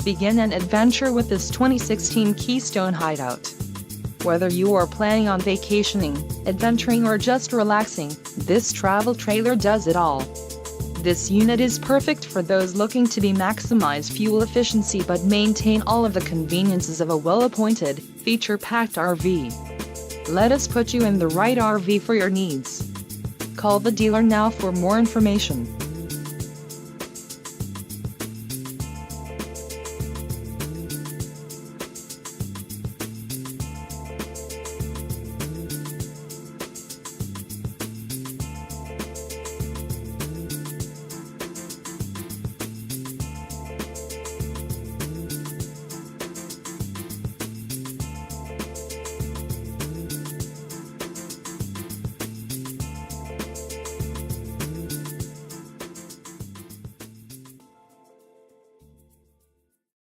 Begin an adventure with this 2016 Keystone Hideout. Whether you are planning on vacationing, adventuring or just relaxing, this travel trailer does it all. This unit is perfect for those looking to maximize fuel efficiency but maintain all of the conveniences of a well-appointed, feature-packed RV. Let us put you in the right RV for your needs. Call the dealer now for more information.